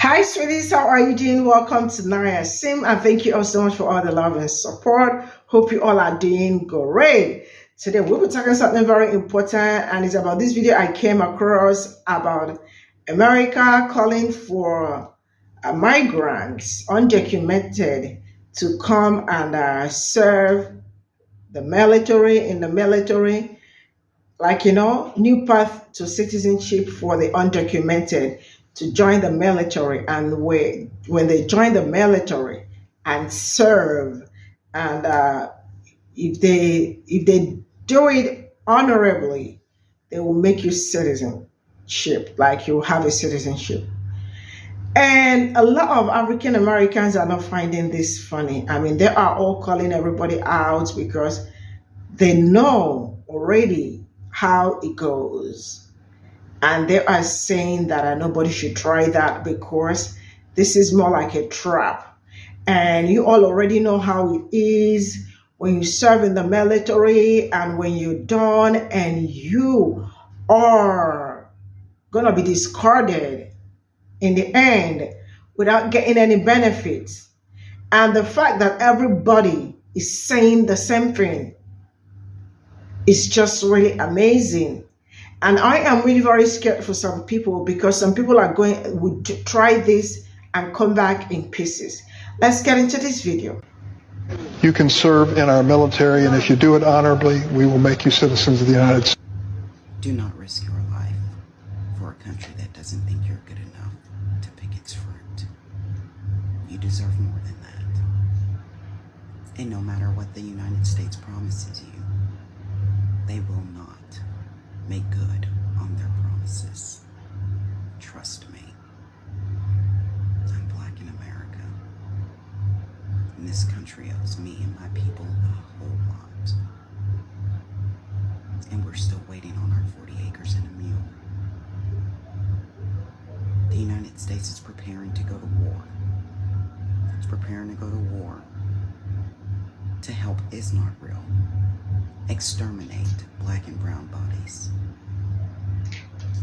Hi, sweeties. How are you doing? Welcome to Naya Sim, and thank you all so much for all the love and support. Hope you all are doing great. Today, we'll be talking something very important, and it's about this video I came across about America calling for migrants, undocumented, to come and serve the military in the military, like, new path to citizenship for the undocumented to join the military. And when they join the military and serve, and if they do it honorably, they will make you citizenship, like you have a citizenship. And a lot of African Americans are not finding this funny. I mean, they are all calling everybody out because they know already how it goes. And they are saying that nobody should try that because this is more like a trap. And you all already know how it is when you serve in the military and when you're done and you are going to be discarded in the end without getting any benefits. And the fact that everybody is saying the same thing is just really amazing. And I am really very scared for some people because some people would try this and come back in pieces. Let's get into this video. You can serve in our military, and if you do it honorably, we will make you citizens of the United States. Do not risk your life for a country that doesn't think you're good enough to pick its fruit. You deserve more than that. And no matter what the United States promises you, they will not make good on their promises. Trust me. I'm Black in America. And this country owes me and my people a whole lot. And we're still waiting on our 40 acres and a mule. The United States is preparing to go to war. It's preparing to go to war to help is not real exterminate Black and brown bodies.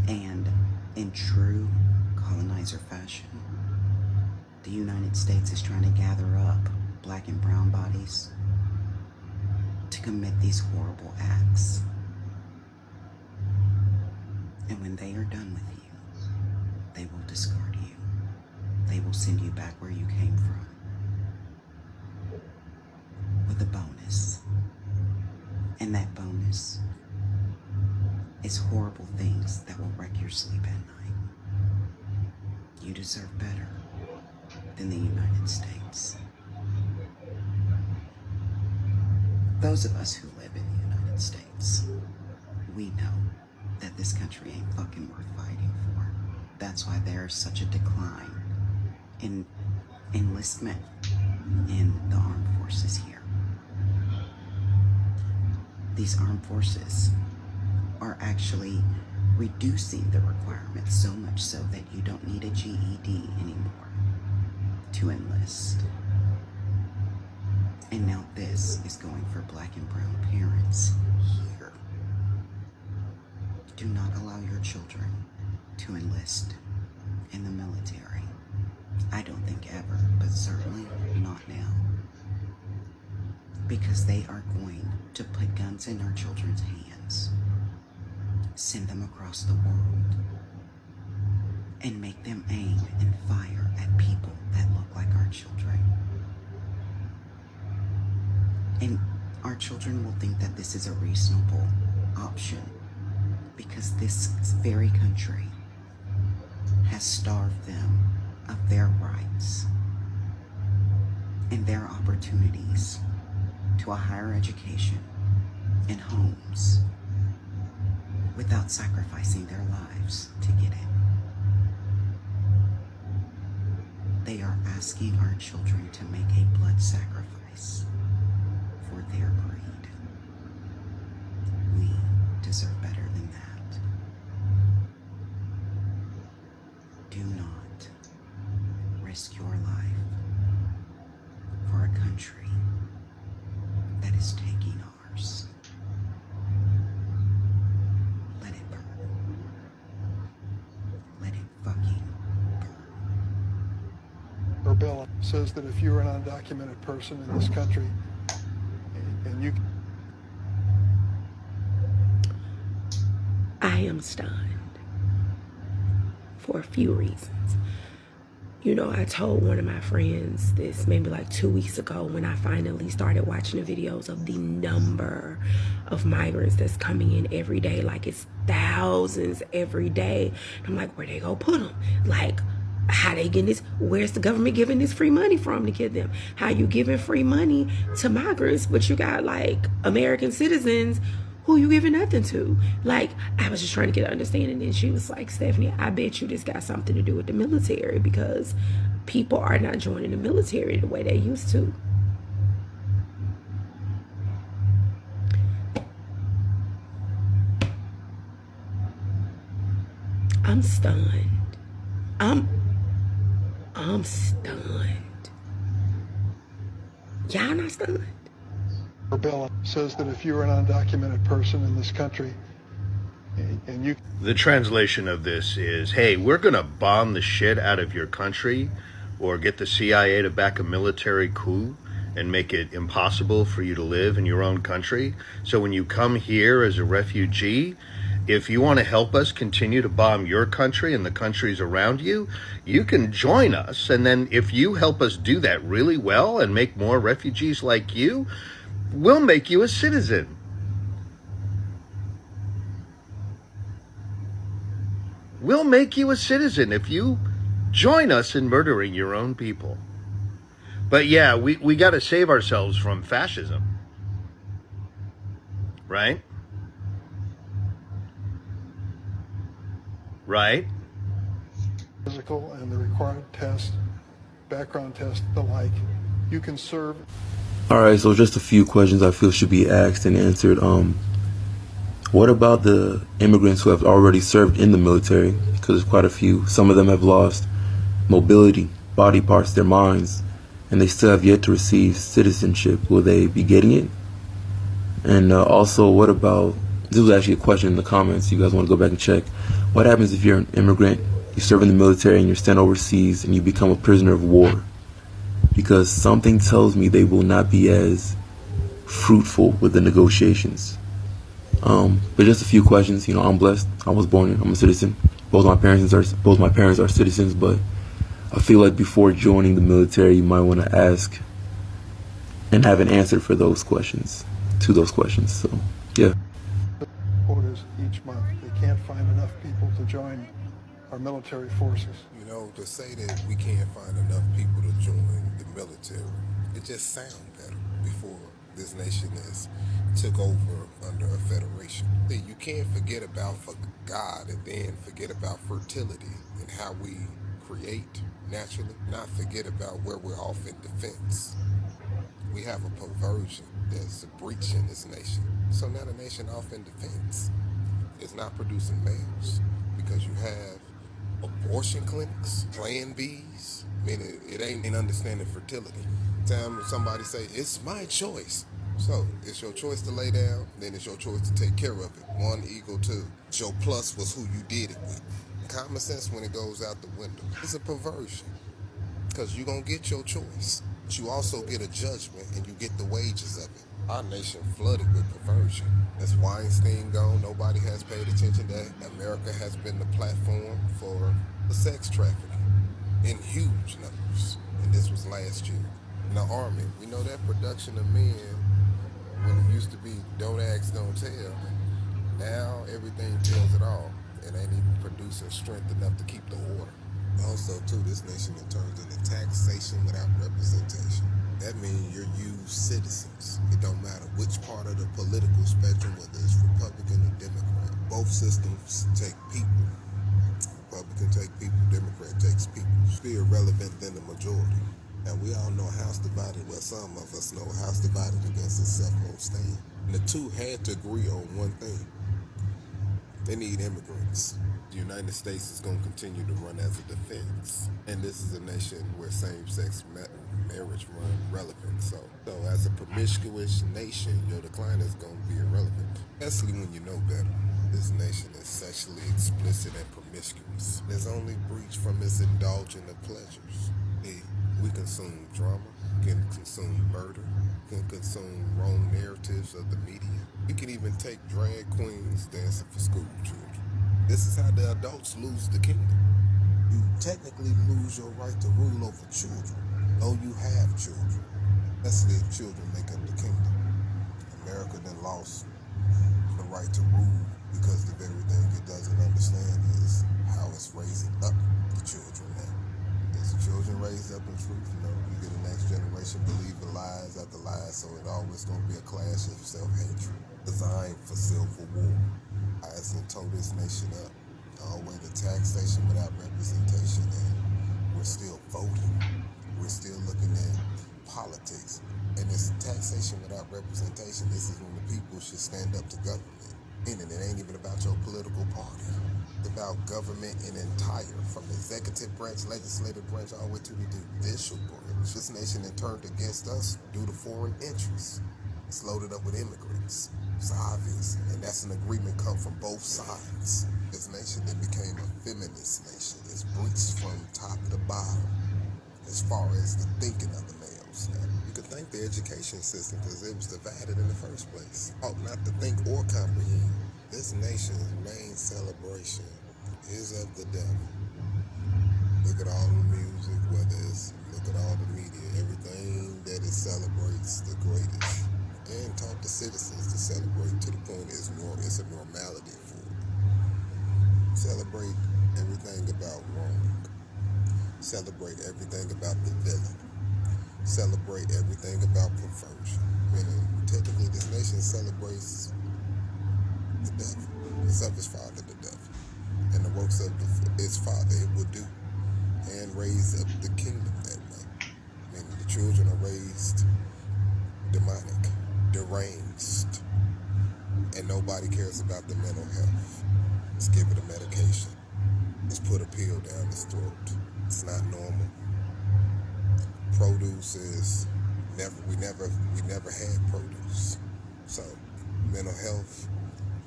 And in true colonizer fashion, the United States is trying to gather up Black and brown bodies to commit these horrible acts. And when they are done with you, they will discard you. They will send you back where you came from with a bonus. And that bonus is horrible things that will wreck your sleep at night. You deserve better than the United States. Those of us who live in the United States, we know that this country ain't fucking worth fighting for. That's why there's such a decline in enlistment in the armed forces here. These armed forces are actually reducing the requirements so much so that you don't need a GED anymore to enlist. And now this is going for Black and brown parents here. Do not allow your children to enlist in the military. I don't think ever, but certainly not now. Because they are going to put guns in our children's hands, send them across the world, and make them aim and fire at people that look like our children. And our children will think that this is a reasonable option because this very country has starved them of their rights and their opportunities to a higher education and homes without sacrificing their lives to get it. They are asking our children to make a blood sacrifice for their greed. We deserve better than that. Do not risk your life for a country that is taking ours. Let it burn. Let it fucking burn. Our bill says that if you're an undocumented person in this country and you... I am stunned for a few reasons. You know, I told one of my friends this maybe like 2 weeks ago when I finally started watching the videos of the number of migrants that's coming in every day. Like, it's thousands every day. I'm like, where they go put them? Like, how they getting this? Where's the government giving this free money from to get them? How you giving free money to migrants, but you got like American citizens who you giving nothing to? Like, I was just trying to get an understanding. And she was like, Stephanie, I bet you this got something to do with the military, because people are not joining the military the way they used to. I'm stunned. I'm stunned. Y'all not stunned? Our bill says that if you're an undocumented person in this country and you... The translation of this is, hey, we're going to bomb the shit out of your country or get the CIA to back a military coup and make it impossible for you to live in your own country. So when you come here as a refugee, if you want to help us continue to bomb your country and the countries around you, you can join us. And then if you help us do that really well and make more refugees like you, we'll make you a citizen. We'll make you a citizen if you join us in murdering your own people. But yeah, we got to save ourselves from fascism. Right? Right? Physical and the required test, background test, the like, you can serve. All right, so just a few questions I feel should be asked and answered. What about the immigrants who have already served in the military? Because there's quite a few. Some of them have lost mobility, body parts, their minds, and they still have yet to receive citizenship. Will they be getting it? And also, what about, this was actually a question in the comments, you guys want to go back and check. What happens if you're an immigrant, you serve in the military, and you're sent overseas, and you become a prisoner of war? Because something tells me they will not be as fruitful with the negotiations. But just a few questions. You know, I'm blessed. I was born here. I'm a citizen. Both my parents are citizens. But I feel like before joining the military, you might want to ask and have an answer for those questions, to those questions. So, yeah. Quotas each month. They can't find enough people to join our military forces. You know, to say that we can't find enough people to join the military, it just sounds better before this nation is took over under a federation. You can't forget about God and then forget about fertility and how we create naturally, not forget about where we're off in defense. We have a perversion that's a breach in this nation. So now the nation off in defense is not producing males because you have abortion clinics, Plan Bs. I mean, it ain't understanding fertility. Time somebody say, it's my choice. So, it's your choice to lay down, then it's your choice to take care of it. 1 equal 2. Your plus was who you did it with. Common sense when it goes out the window. It's a perversion. Because you're going to get your choice. But you also get a judgment and you get the wages of it. Our nation flooded with perversion. That's Weinstein gone. Nobody has paid attention to that. America has been the platform for the sex trafficking in huge numbers. And this was last year. In the Army, we know that production of men, when it used to be don't ask, don't tell, now everything tells it all. It ain't even producing strength enough to keep the order. Also, too, this nation is turned into taxation without representation. That means you're used citizens. It don't matter which part of the political spectrum, whether it's Republican or Democrat. Both systems take people. Republican take people, Democrat takes people. Still relevant than the majority. And we all know a house divided, well, some of us know a house divided against itself won't stand. And the two had to agree on one thing. They need immigrants. The United States is going to continue to run as a defense. And this is a nation where same-sex marriage run relevant. So as a promiscuous nation, your decline is going to be irrelevant. Especially when you know better. This nation is sexually explicit and promiscuous. There's only breach from its indulging of pleasures. consume drama, can consume murder, can consume wrong narratives of the media. We can even take drag queens dancing for school children. This is how the adults lose the kingdom. You technically lose your right to rule over children, though you have children. Especially if children make up the kingdom. America then lost the right to rule because the very thing it doesn't understand is how it's raising up the children now. Is the children raised up in truth? No. You get the next generation believing lies after lies, so it always going to be a clash of self-hatred designed for civil war. Lies and tore this nation up all the way to taxation without representation, and we're still voting. We're still looking at politics, and it's taxation without representation. This is when the people should stand up to government. And it ain't even about your political party. It's about government in entire, from the executive branch, legislative branch, all the way to the judicial branch. This nation that turned against us due to foreign interests. It's loaded up with immigrants. It's obvious, and that's an agreement come from both sides. This nation that became a feminist nation. It's breached from top to bottom as far as the thinking of the males. Now, you can thank the education system because it was divided in the first place. Ought not to think or comprehend. This nation's main celebration is of the devil. Look at all the music, look at all the media, everything that it celebrates the greatest. And taught the citizens to celebrate to the point it's a normality for it. Celebrate everything about wrong. Celebrate everything about the villain. Celebrate everything about perversion. Meaning, technically, this nation celebrates the devil. It's of his father, the devil. And the works of its father it will do. And raise up the kingdom that way. Meaning, the children are raised demonic, deranged, and nobody cares about the mental health. Let's give it a medication. Let's put a pill down its throat. It's not normal. Produce is we never had produce. So mental health,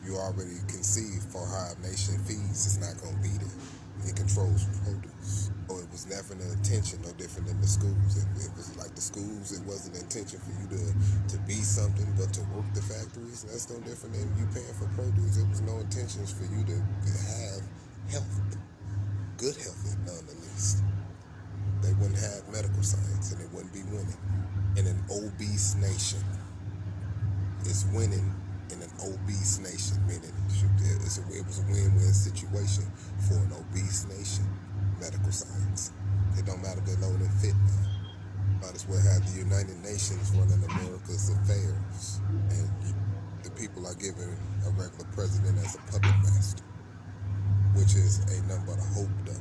you already conceive for how a nation feeds, it's not gonna be there. It controls produce. So it was never an intention, no different than the schools. It was like the schools, it wasn't an intention for you to be something, but to work the factories. That's no different than you paying for produce. It was no intentions for you to have health, good health at none the least. They wouldn't have medical science and it wouldn't be winning. In an obese nation, it's winning in an obese nation, meaning it was a win-win situation for an obese nation. Medical science. It don't matter if they're low and fit now. Might as well have the United Nations running America's affairs, and the people are giving a regular president as a puppet master, which is a number of hope dummy.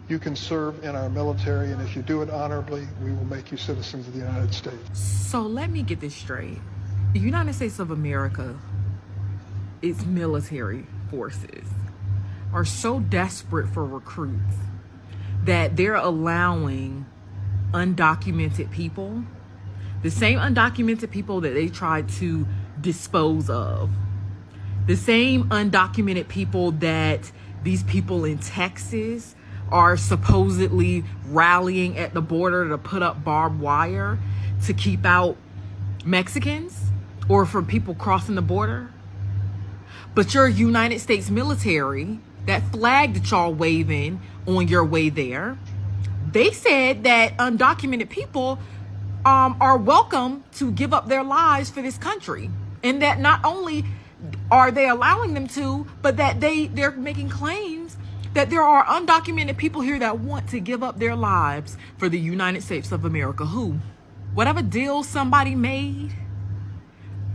You can serve in our military, and if you do it honorably, we will make you citizens of the United States. So let me get this straight. The United States of America, its military forces, are so desperate for recruits that they're allowing undocumented people, the same undocumented people that they tried to dispose of, the same undocumented people that these people in Texas are supposedly rallying at the border to put up barbed wire to keep out Mexicans or for people crossing the border. But your United States military, that flag that y'all waving on your way there, they said that undocumented people are welcome to give up their lives for this country. And that not only are they allowing them to, but that they're making claims that there are undocumented people here that want to give up their lives for the United States of America. Who? Whatever deal somebody made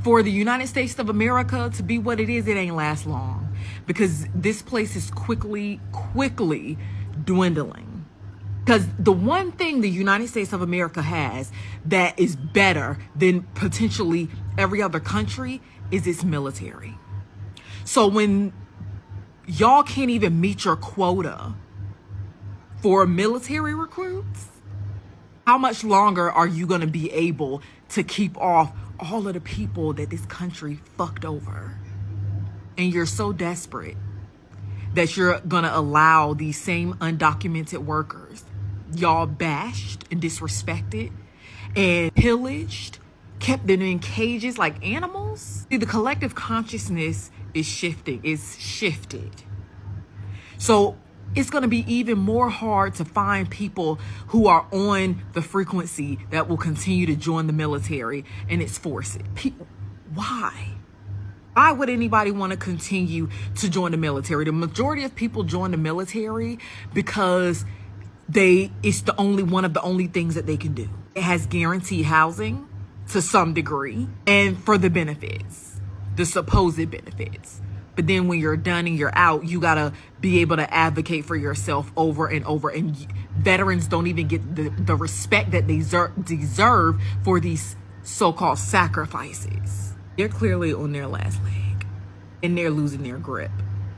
for the United States of America to be what it is, it ain't last long, because this place is quickly dwindling. Because the one thing the United States of America has that is better than potentially every other country is its military. So when y'all can't even meet your quota for military recruits, how much longer are you going to be able to keep off all of the people that this country fucked over? And you're so desperate that you're gonna allow these same undocumented workers, y'all bashed and disrespected and pillaged, kept them in cages like animals? See, the collective consciousness is shifting. It's shifted. So it's going to be even more hard to find people who are on the frequency that will continue to join the military and its forces. Why? Why would anybody want to continue to join the military? The majority of people join the military because it's the only one of the only things that they can do. It has guaranteed housing to some degree, and for the benefits, the supposed benefits. But then when you're done and you're out, you gotta be able to advocate for yourself over and over. And veterans don't even get the respect that they deserve for these so-called sacrifices. They're clearly on their last leg, and they're losing their grip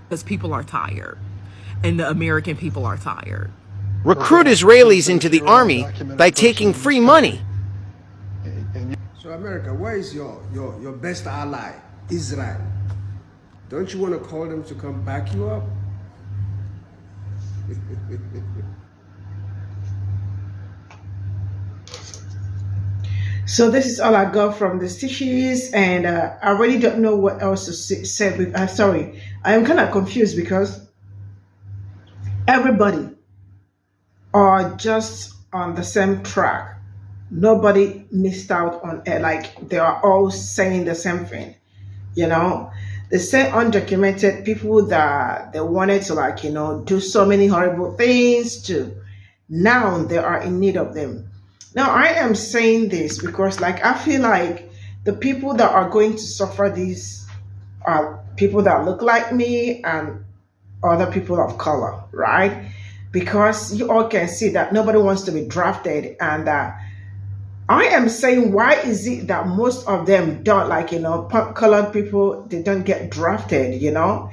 because people are tired, and the American people are tired. Recruit Israelis into the army by taking free money. So America, where is your best ally, Israel? Don't you want to call them to come back you up? So this is all I got from the stitches, and I really don't know what else to say. Sorry, I am kind of confused because everybody are just on the same track. Nobody missed out on it. Like, they are all saying the same thing, you know. They say undocumented people that they wanted to, like, you know, do so many horrible things to, now they are in need of them. Now, I am saying this because, like, I feel like the people that are going to suffer these are people that look like me and other people of color, right? Because you all can see that nobody wants to be drafted, and I am saying, why is it that most of them don't, like, you know, colored people, they don't get drafted, you know?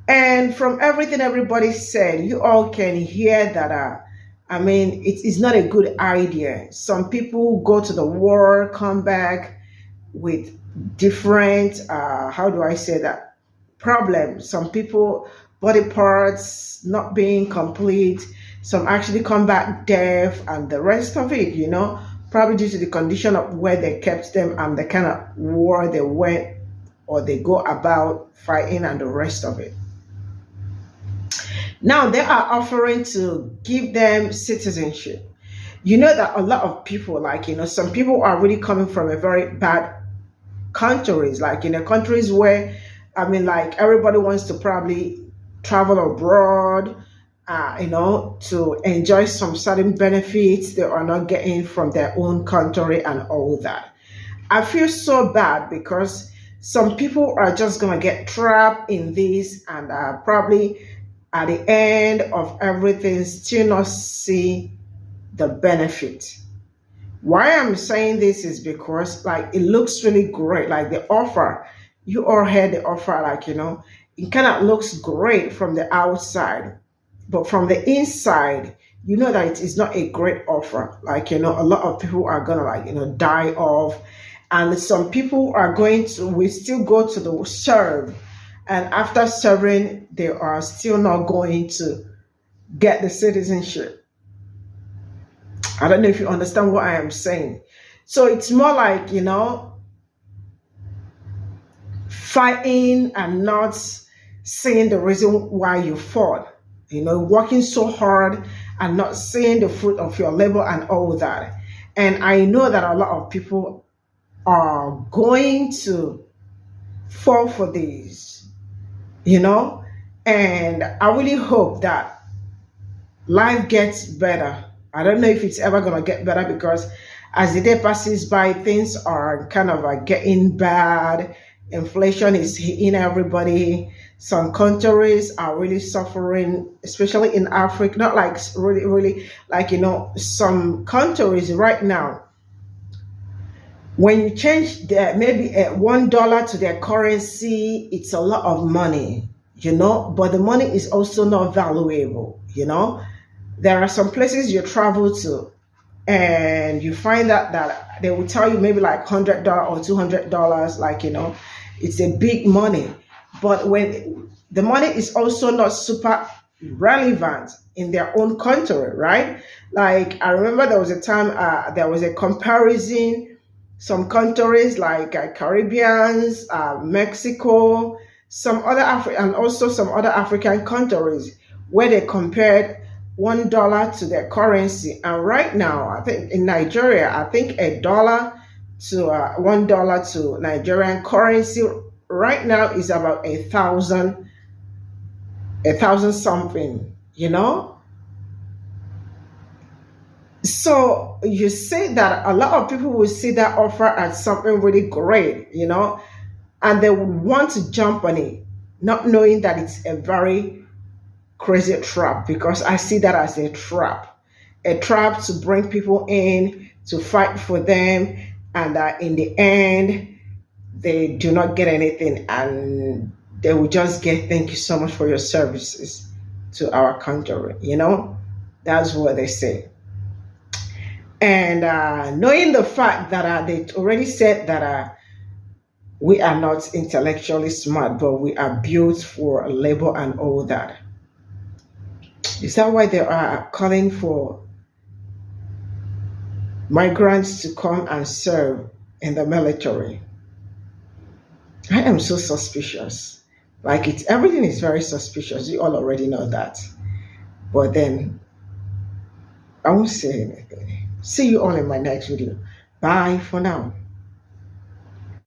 And from everything everybody said, you all can hear that, I mean, it is not a good idea. Some people go to the war, come back with different, how do I say that, problems. Some people, body parts not being complete. Some actually come back deaf and the rest of it, you know? Probably due to the condition of where they kept them and the kind of war they went or they go about fighting and the rest of it. Now they are offering to give them citizenship. You know that a lot of people, like, you know, some people are really coming from a very bad countries, like, you know, countries where, I mean, like, everybody wants to probably travel abroad, you know, to enjoy some certain benefits they are not getting from their own country and all that. I feel so bad because some people are just going to get trapped in this and probably at the end of everything still not see the benefit. Why I'm saying this is because, like, it looks really great. Like, the offer, you all heard the offer, like, you know, it kind of looks great from the outside. But from the inside, you know that it is not a great offer. Like, you know, a lot of people are going to, like, you know, die off. And some people are going to, we still go to the serve. And after serving, they are still not going to get the citizenship. I don't know if you understand what I am saying. So it's more like, you know, fighting and not seeing the reason why you fought. You know, working so hard and not seeing the fruit of your labor and all that. And I know that a lot of people are going to fall for these, you know, and I really hope that life gets better. I don't know if it's ever going to get better because as the day passes by, things are kind of like getting bad. Inflation is hitting everybody. Some countries are really suffering, especially in Africa. Not like really, like, you know, some countries right now, when you change maybe $1 to their currency, it's a lot of money, you know, but the money is also not valuable, you know. There are some places you travel to and you find that they will tell you maybe like $100 or $200, like, you know, it's a big money. But when the money is also not super relevant in their own country, right? Like I remember there was a time there was a comparison, some countries like Caribbeans, Mexico, some other and also some other African countries where they compared $1 to their currency. And right now, I think in Nigeria, I think $1 to $1 to Nigerian currency right now is about 1,000 something, you know. So you say that a lot of people will see that offer as something really great, you know, and they would want to jump on it, not knowing that it's a very crazy trap, because I see that as a trap to bring people in to fight for them, and in the end they do not get anything, and they will just get thank you so much for your services to our country, you know. That's what they say. And knowing the fact that they already said that we are not intellectually smart, but we are built for labor and all that. Is that why they are calling for migrants to come and serve in the military? I am so suspicious. Like everything is very suspicious. You all already know that. But then I won't say anything. See you all in my next video. Bye for now.